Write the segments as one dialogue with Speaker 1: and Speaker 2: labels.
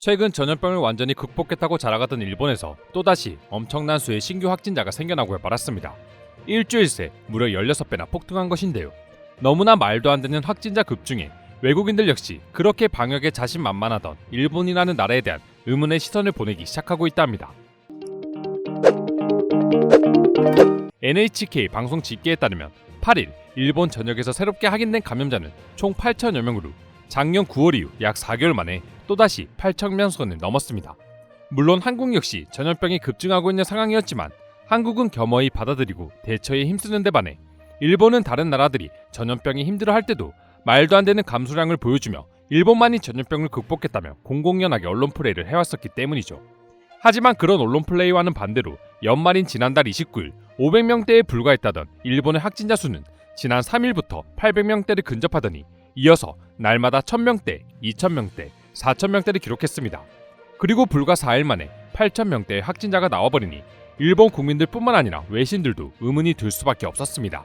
Speaker 1: 최근 전염병을 완전히 극복했다고 자랑하던 일본에서 또다시 엄청난 수의 신규 확진자가 생겨나고 말았습니다. 일주일 새 무려 16배나 폭등한 것인데요. 너무나 말도 안 되는 확진자 급증에 외국인들 역시 그렇게 방역에 자신만만하던 일본이라는 나라에 대한 의문의 시선을 보내기 시작하고 있다 합니다. NHK 방송 집계에 따르면 8일 일본 전역에서 새롭게 확인된 감염자는 총 8천여 명으로 작년 9월 이후 약 4개월 만에 또다시 8,000명 선을 넘었습니다. 물론 한국 역시 전염병이 급증하고 있는 상황이었지만 한국은 겸허히 받아들이고 대처에 힘쓰는 데 반해 일본은 다른 나라들이 전염병이 힘들어할 때도 말도 안 되는 감소량을 보여주며 일본만이 전염병을 극복했다며 공공연하게 언론 플레이를 해왔었기 때문이죠. 하지만 그런 언론 플레이와는 반대로 연말인 지난달 29일 500명대에 불과했다던 일본의 확진자 수는 지난 3일부터 800명대를 근접하더니 이어서 날마다 1000명대, 2000명대, 4000명대를 기록했습니다. 그리고 불과 4일 만에 8000명대의 확진자가 나와버리니 일본 국민들뿐만 아니라 외신들도 의문이 들 수밖에 없었습니다.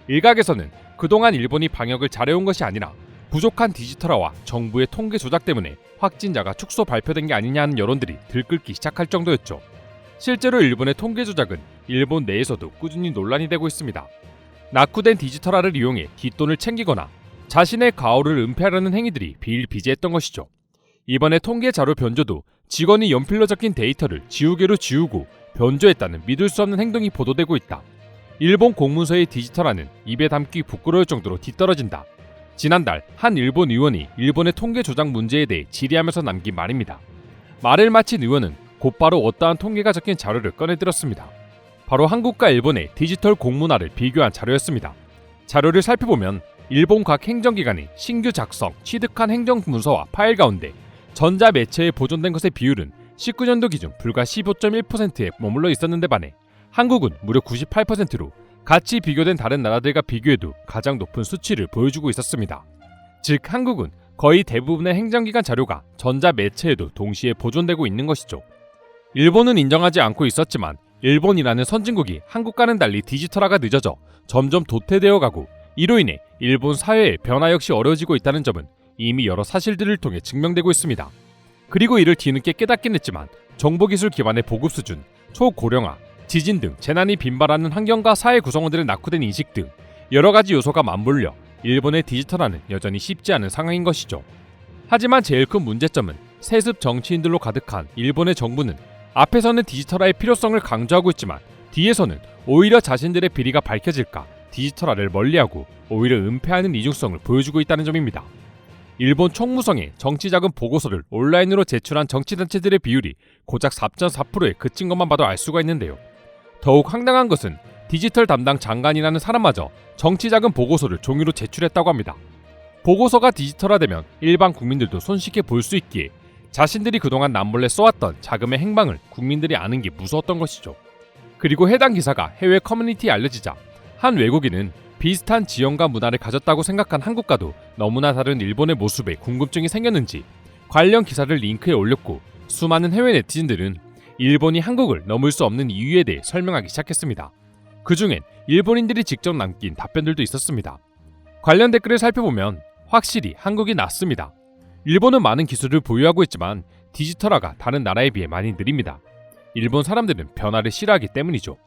Speaker 1: 일각에서는 그동안 일본이 방역을 잘해온 것이 아니라 부족한 디지털화와 정부의 통계 조작 때문에 확진자가 축소 발표된 게 아니냐는 여론들이 들끓기 시작할 정도였죠. 실제로 일본의 통계 조작은 일본 내에서도 꾸준히 논란이 되고 있습니다. 낙후된 디지털화를 이용해 뒷돈을 챙기거나 자신의 과오를 은폐하려는 행위들이 비일비재했던 것이죠. 이번에 통계 자료 변조도 직원이 연필로 적힌 데이터를 지우개로 지우고 변조했다는 믿을 수 없는 행동이 보도되고 있다. 일본 공문서의 디지털화는 입에 담기 부끄러울 정도로 뒤떨어진다. 지난달 한 일본 의원이 일본의 통계 조작 문제에 대해 질의하면서 남긴 말입니다. 말을 마친 의원은 곧바로 어떠한 통계가 적힌 자료를 꺼내들었습니다. 바로 한국과 일본의 디지털 공문화를 비교한 자료였습니다. 자료를 살펴보면 일본 각 행정기관이 신규 작성, 취득한 행정문서와 파일 가운데 전자매체에 보존된 것의 비율은 19년도 기준 불과 15.1%에 머물러 있었는데 반해 한국은 무려 98%로 같이 비교된 다른 나라들과 비교해도 가장 높은 수치를 보여주고 있었습니다. 즉 한국은 거의 대부분의 행정기관 자료가 전자매체에도 동시에 보존되고 있는 것이죠. 일본은 인정하지 않고 있었지만 일본이라는 선진국이 한국과는 달리 디지털화가 늦어져 점점 도태되어 가고 이로 인해 일본 사회의 변화 역시 어려워지고 있다는 점은 이미 여러 사실들을 통해 증명되고 있습니다. 그리고 이를 뒤늦게 깨닫긴 했지만 정보기술 기반의 보급 수준, 초고령화, 지진 등 재난이 빈발하는 환경과 사회 구성원들의 낙후된 인식 등 여러 가지 요소가 맞물려 일본의 디지털화는 여전히 쉽지 않은 상황인 것이죠. 하지만 제일 큰 문제점은 세습 정치인들로 가득한 일본의 정부는 앞에서는 디지털화의 필요성을 강조하고 있지만 뒤에서는 오히려 자신들의 비리가 밝혀질까 디지털화를 멀리하고 오히려 은폐하는 이중성을 보여주고 있다는 점입니다. 일본 총무성의 정치자금 보고서를 온라인으로 제출한 정치단체들의 비율이 고작 4.4%에 그친 것만 봐도 알 수가 있는데요. 더욱 황당한 것은 디지털 담당 장관이라는 사람마저 정치자금 보고서를 종이로 제출했다고 합니다. 보고서가 디지털화되면 일반 국민들도 손쉽게 볼 수 있기에 자신들이 그동안 남몰래 써왔던 자금의 행방을 국민들이 아는 게 무서웠던 것이죠. 그리고 해당 기사가 해외 커뮤니티에 알려지자 한 외국인은 비슷한 지형과 문화를 가졌다고 생각한 한국과도 너무나 다른 일본의 모습에 궁금증이 생겼는지 관련 기사를 링크에 올렸고 수많은 해외 네티즌들은 일본이 한국을 넘을 수 없는 이유에 대해 설명하기 시작했습니다. 그 중엔 일본인들이 직접 남긴 답변들도 있었습니다. 관련 댓글을 살펴보면 확실히 한국이 낫습니다. 일본은 많은 기술을 보유하고 있지만 디지털화가 다른 나라에 비해 많이 느립니다. 일본 사람들은 변화를 싫어하기 때문이죠.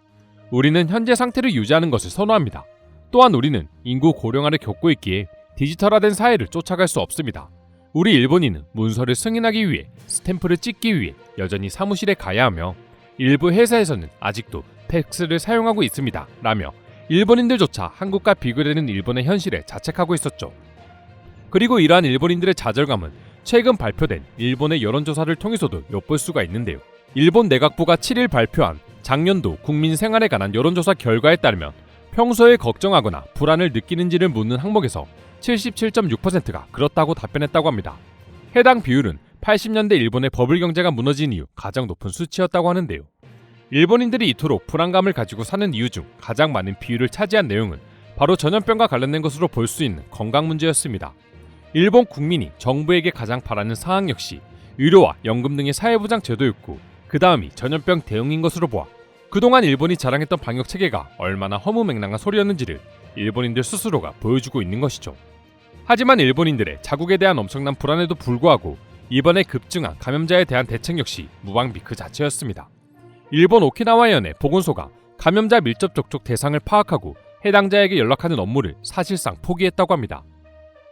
Speaker 1: 우리는 현재 상태를 유지하는 것을 선호합니다. 또한 우리는 인구 고령화를 겪고 있기에 디지털화된 사회를 쫓아갈 수 없습니다. 우리 일본인은 문서를 승인하기 위해 스탬프를 찍기 위해 여전히 사무실에 가야 하며 일부 회사에서는 아직도 팩스를 사용하고 있습니다. 라며 일본인들조차 한국과 비교되는 일본의 현실에 자책하고 있었죠. 그리고 이러한 일본인들의 좌절감은 최근 발표된 일본의 여론조사를 통해서도 엿볼 수가 있는데요. 일본 내각부가 7일 발표한 작년도 국민 생활에 관한 여론조사 결과에 따르면 평소에 걱정하거나 불안을 느끼는지를 묻는 항목에서 77.6%가 그렇다고 답변했다고 합니다. 해당 비율은 80년대 일본의 버블 경제가 무너진 이후 가장 높은 수치였다고 하는데요. 일본인들이 이토록 불안감을 가지고 사는 이유 중 가장 많은 비율을 차지한 내용은 바로 전염병과 관련된 것으로 볼 수 있는 건강 문제였습니다. 일본 국민이 정부에게 가장 바라는 사항 역시 의료와 연금 등의 사회보장 제도였고 그 다음이 전염병 대응인 것으로 보아 그동안 일본이 자랑했던 방역 체계가 얼마나 허무맹랑한 소리였는지를 일본인들 스스로가 보여주고 있는 것이죠. 하지만 일본인들의 자국에 대한 엄청난 불안에도 불구하고 이번에 급증한 감염자에 대한 대책 역시 무방비 그 자체였습니다. 일본 오키나와현의 보건소가 감염자 밀접 접촉 대상을 파악하고 해당자에게 연락하는 업무를 사실상 포기했다고 합니다.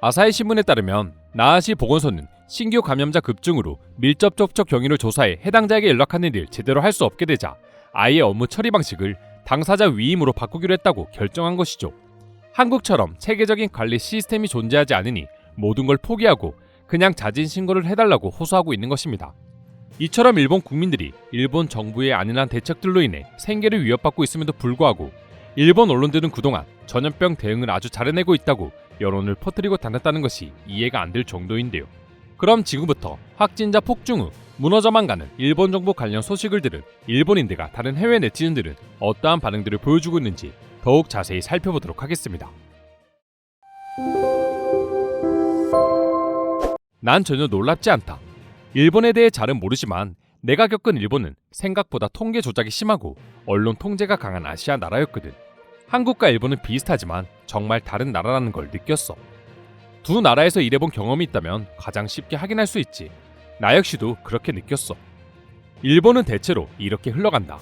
Speaker 1: 아사히 신문에 따르면 나하시 보건소는 신규 감염자 급증으로 밀접 접촉 경위를 조사해 해당자에게 연락하는 일을 제대로 할 수 없게 되자 아예 업무 처리 방식을 당사자 위임으로 바꾸기로 했다고 결정한 것이죠. 한국처럼 체계적인 관리 시스템이 존재하지 않으니 모든 걸 포기하고 그냥 자진 신고를 해달라고 호소하고 있는 것입니다. 이처럼 일본 국민들이 일본 정부의 안일한 대책들로 인해 생계를 위협받고 있음에도 불구하고 일본 언론들은 그동안 전염병 대응을 아주 잘해내고 있다고 여론을 퍼뜨리고 다녔다는 것이 이해가 안 될 정도인데요. 그럼 지금부터 확진자 폭증 후 무너져만 가는 일본 정부 관련 소식을 들은 일본인들과 다른 해외 네티즌들은 어떠한 반응들을 보여주고 있는지 더욱 자세히 살펴보도록 하겠습니다. 난 전혀 놀랍지 않다. 일본에 대해 잘은 모르지만 내가 겪은 일본은 생각보다 통계 조작이 심하고 언론 통제가 강한 아시아 나라였거든. 한국과 일본은 비슷하지만 정말 다른 나라라는 걸 느꼈어. 두 나라에서 일해본 경험이 있다면 가장 쉽게 확인할 수 있지. 나 역시도 그렇게 느꼈어. 일본은 대체로 이렇게 흘러간다.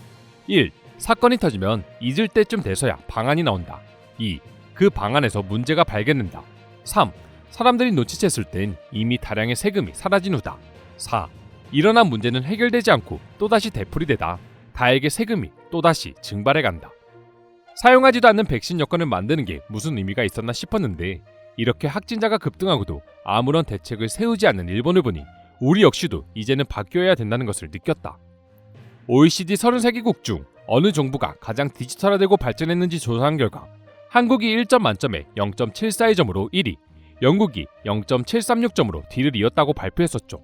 Speaker 1: 1. 사건이 터지면 잊을 때쯤 돼서야 방안이 나온다. 2. 그 방안에서 문제가 발견된다. 3. 사람들이 눈치챘을 땐 이미 다량의 세금이 사라진 후다. 4. 일어난 문제는 해결되지 않고 또다시 되풀이되다 다에게 세금이 또다시 증발해간다. 사용하지도 않는 백신 여건을 만드는 게 무슨 의미가 있었나 싶었는데 이렇게 확진자가 급등하고도 아무런 대책을 세우지 않는 일본을 보니 우리 역시도 이제는 바뀌어야 된다는 것을 느꼈다. OECD 33개국 중 어느 정부가 가장 디지털화되고 발전했는지 조사한 결과 한국이 1점 만점에 0.742점으로 1위, 영국이 0.736점으로 뒤를 이었다고 발표했었죠.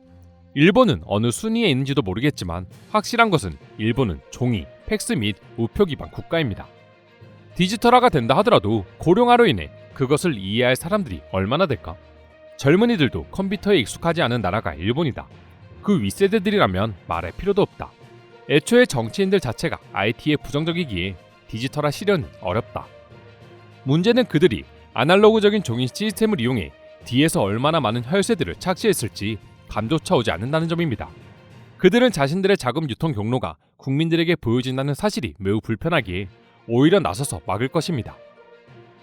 Speaker 1: 일본은 어느 순위에 있는지도 모르겠지만 확실한 것은 일본은 종이, 팩스 및 우표 기반 국가입니다. 디지털화가 된다 하더라도 고령화로 인해 그것을 이해할 사람들이 얼마나 될까? 젊은이들도 컴퓨터에 익숙하지 않은 나라가 일본이다. 그 윗세대들이라면 말할 필요도 없다. 애초에 정치인들 자체가 IT에 부정적이기에 디지털화 실현은 어렵다. 문제는 그들이 아날로그적인 종이 시스템을 이용해 뒤에서 얼마나 많은 혈세들을 착취했을지 감조차 오지 않는다는 점입니다. 그들은 자신들의 자금 유통 경로가 국민들에게 보여진다는 사실이 매우 불편하기에 오히려 나서서 막을 것입니다.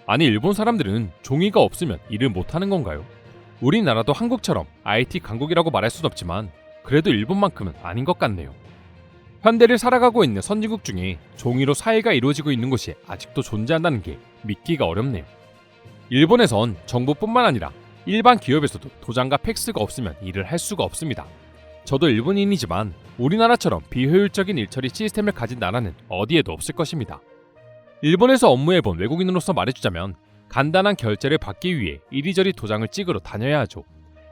Speaker 1: 아니 일본 사람들은 종이가 없으면 일을 못하는 건가요? 우리나라도 한국처럼 IT 강국이라고 말할 순 없지만 그래도 일본만큼은 아닌 것 같네요. 현대를 살아가고 있는 선진국 중에 종이로 사회가 이루어지고 있는 곳이 아직도 존재한다는 게 믿기가 어렵네요. 일본에선 정부뿐만 아니라 일반 기업에서도 도장과 팩스가 없으면 일을 할 수가 없습니다. 저도 일본인이지만 우리나라처럼 비효율적인 일처리 시스템을 가진 나라는 어디에도 없을 것입니다. 일본에서 업무해본 외국인으로서 말해주자면 간단한 결제를 받기 위해 이리저리 도장을 찍으러 다녀야 하죠.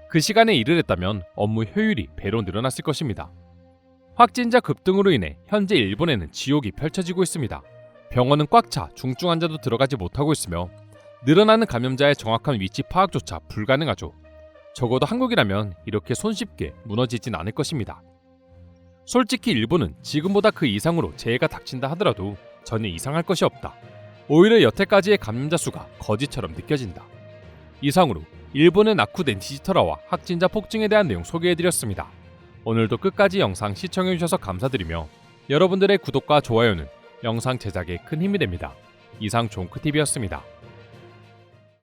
Speaker 1: 그 시간에 일을 했다면 업무 효율이 배로 늘어났을 것입니다. 확진자 급등으로 인해 현재 일본에는 지옥이 펼쳐지고 있습니다. 병원은 꽉 차 중증 환자도 들어가지 못하고 있으며 늘어나는 감염자의 정확한 위치 파악조차 불가능하죠. 적어도 한국이라면 이렇게 손쉽게 무너지진 않을 것입니다. 솔직히 일본은 지금보다 그 이상으로 재해가 닥친다 하더라도 전혀 이상할 것이 없다. 오히려 여태까지의 감염자 수가 거짓처럼 느껴진다. 이상으로 일본에 낙후된 디지털화와 확진자 폭증에 대한 내용 소개해드렸습니다. 오늘도 끝까지 영상 시청해주셔서 감사드리며 여러분들의 구독과 좋아요는 영상 제작에 큰 힘이 됩니다. 이상 종크TV였습니다.